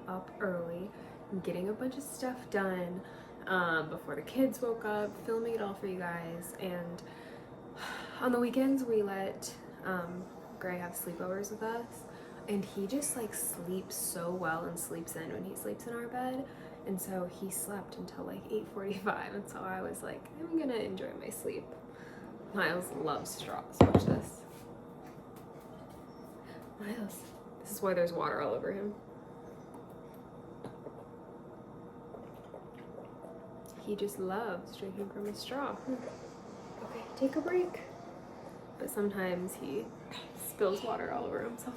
up early and getting a bunch of stuff done before the kids woke up, filming it all for you guys. And on the weekends we let Gray have sleepovers with us, and he just like sleeps so well and sleeps in when he sleeps in our bed. And so he slept until like 8:45, and so I was like, I'm gonna enjoy my sleep. Miles loves straws. Watch this. Miles, this is why there's water all over him. He just loves drinking from a straw. Okay, take a break. But sometimes he spills water all over himself.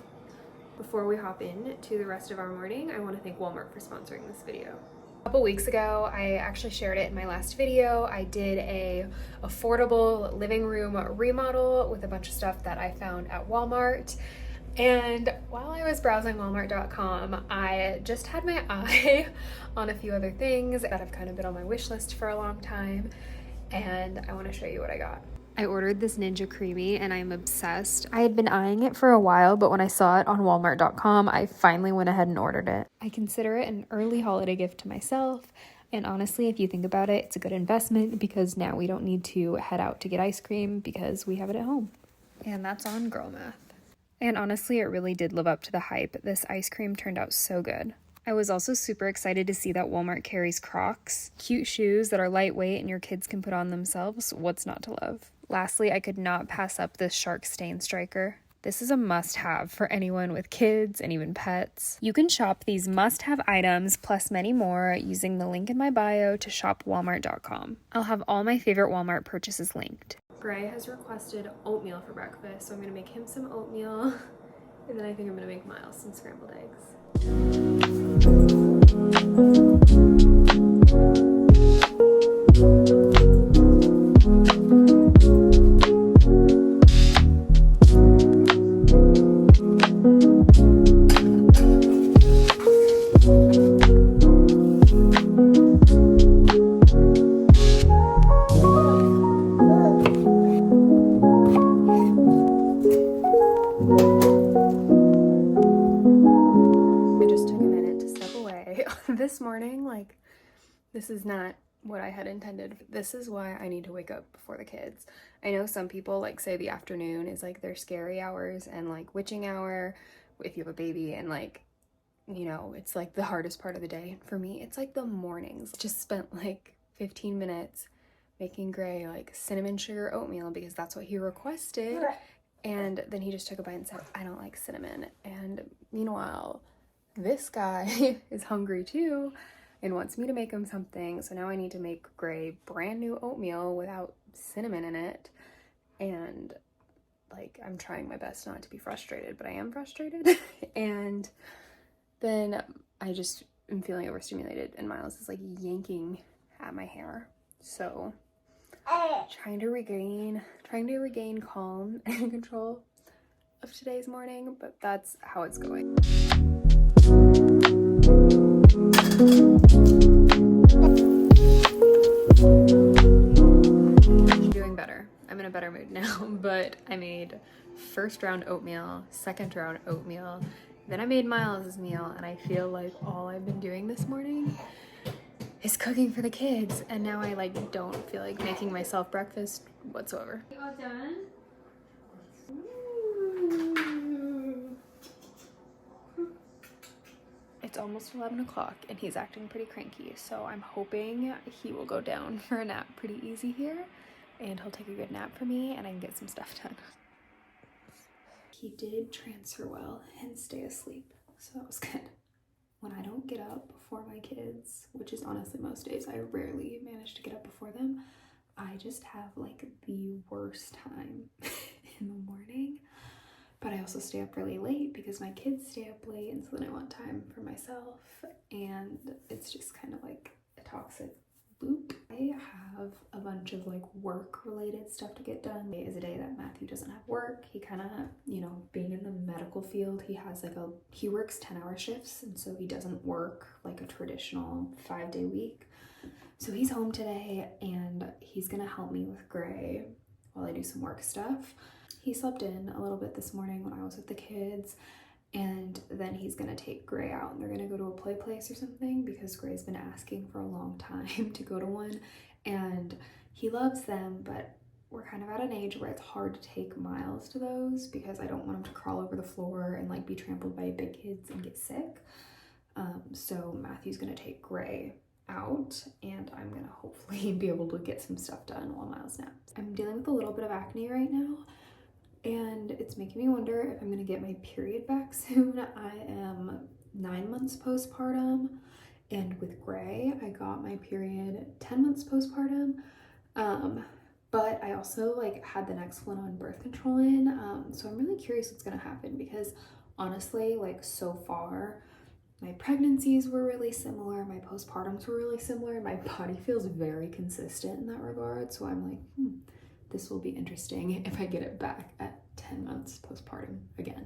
Before we hop in to the rest of our morning, I want to thank Walmart for sponsoring this video. A couple weeks ago, I actually shared it in my last video. I did a affordable living room remodel with a bunch of stuff that I found at Walmart. And while I was browsing Walmart.com, I just had my eye on a few other things that have kind of been on my wish list for a long time, and I want to show you what I got. I ordered this Ninja Creami and I'm obsessed. I had been eyeing it for a while, but when I saw it on Walmart.com, I finally went ahead and ordered it. I consider it an early holiday gift to myself, and honestly, if you think about it, it's a good investment because now we don't need to head out to get ice cream because we have it at home. And that's on girl math. And honestly, it really did live up to the hype. This ice cream turned out so good. I was also super excited to see that Walmart carries Crocs, cute shoes that are lightweight and your kids can put on themselves. What's not to love? Lastly, I could not pass up this shark stain striker. This is a must-have for anyone with kids and even pets. You can shop these must-have items plus many more using the link in my bio to shop walmart.com. I'll have all my favorite Walmart purchases linked. Gray has requested oatmeal for breakfast, so I'm gonna make him some oatmeal, and then I think I'm gonna make Miles some scrambled eggs. This morning, like, this is not what I had intended. This is why I need to wake up before the kids. I know some people like say the afternoon is like their scary hours and like witching hour if you have a baby, and like, you know, it's like the hardest part of the day. For me, it's like the mornings. Just spent like 15 minutes making Gray like cinnamon sugar oatmeal because that's what he requested, and then he just took a bite and said, I don't like cinnamon. And meanwhile, this guy is hungry too and wants me to make him something. So now I need to make Gray brand new oatmeal without cinnamon in it. And like, I'm trying my best not to be frustrated, but I am frustrated. And then I just am feeling overstimulated, and Miles is like yanking at my hair. So trying to regain calm and control of today's morning, but that's how it's going. I'm doing better. I'm in a better mood now, but I made first round oatmeal, second round oatmeal, then I made Miles's meal, and I feel like all I've been doing this morning is cooking for the kids, and now I like don't feel like making myself breakfast whatsoever. You all done? It's almost 11 o'clock and he's acting pretty cranky, so I'm hoping he will go down for a nap pretty easy here, and he'll take a good nap for me and I can get some stuff done. He did transfer well and stay asleep, so that was good. When I don't get up before my kids, which is honestly most days, I rarely manage to get up before them, I just have like the worst time in the morning. But I also stay up really late because my kids stay up late, and so then I want time for myself, and it's just kind of like a toxic loop. I have a bunch of like work related stuff to get done. Today is a day that Matthew doesn't have work. He kind of, you know, being in the medical field, he works 10-hour shifts, and so he doesn't work like a traditional 5-day week. So he's home today and he's gonna help me with Gray while I do some work stuff. He slept in a little bit this morning when I was with the kids, and then he's gonna take Gray out and they're gonna go to a play place or something because Gray's been asking for a long time to go to one, and he loves them, but we're kind of at an age where it's hard to take Miles to those because I don't want him to crawl over the floor and like be trampled by big kids and get sick. So Matthew's gonna take Gray out and I'm gonna hopefully be able to get some stuff done while Miles naps. I'm dealing with a little bit of acne right now and it's making me wonder if I'm gonna get my period back soon. I am 9 months postpartum, and with Gray I got my period 10 months postpartum, but I also like had the next one on birth control in, so I'm really curious what's gonna happen because honestly, like so far my pregnancies were really similar, my postpartums were really similar, my body feels very consistent in that regard, so I'm like, this will be interesting if I get it back at 10 months postpartum again.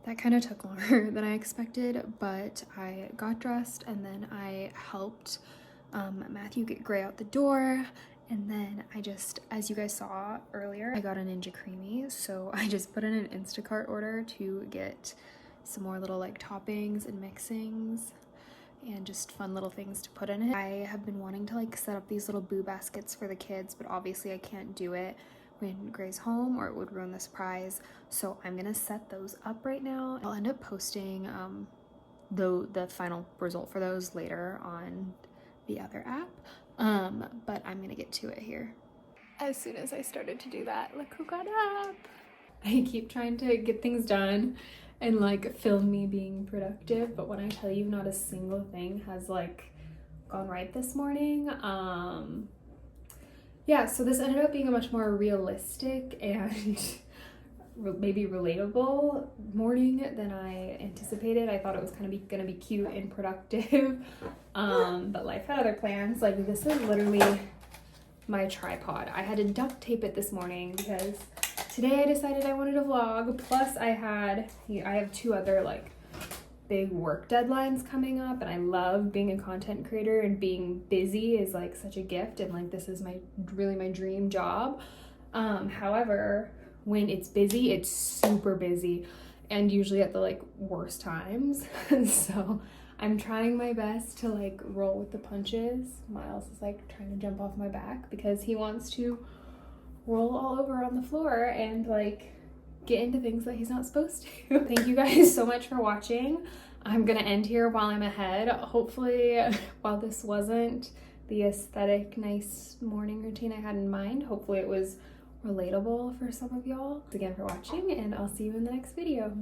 That kind of took longer than I expected, but I got dressed and then I helped Matthew get Gray out the door, and then I just, as you guys saw earlier, I got a Ninja Creami, so I just put in an Instacart order to get some more little like toppings and mixings and just fun little things to put in it. I have been wanting to like set up these little boo baskets for the kids, but obviously I can't do it when Gray's home or it would ruin the surprise, so I'm gonna set those up right now. I'll end up posting the final result for those later on the other app, but I'm gonna get to it here. As soon as I started to do that, look who got up. I keep trying to get things done and like film me being productive, but when I tell you not a single thing has like gone right this morning, yeah, so this ended up being a much more realistic and maybe relatable morning than I anticipated. I thought it was kind of gonna be cute and productive, but life had other plans. Like, this is literally my tripod. I had to duct tape it this morning because today I decided I wanted to vlog. Plus I have 2 other like big work deadlines coming up, and I love being a content creator, and being busy is like such a gift, and like this is really my dream job. However, when it's busy, it's super busy, and usually at the like worst times. So I'm trying my best to like roll with the punches. Miles is like trying to jump off my back because he wants to roll all over on the floor and like get into things that he's not supposed to. Thank you guys so much for watching. I'm gonna end here while I'm ahead. Hopefully, while this wasn't the aesthetic, nice morning routine I had in mind, hopefully it was relatable for some of y'all. Thanks again for watching, and I'll see you in the next video.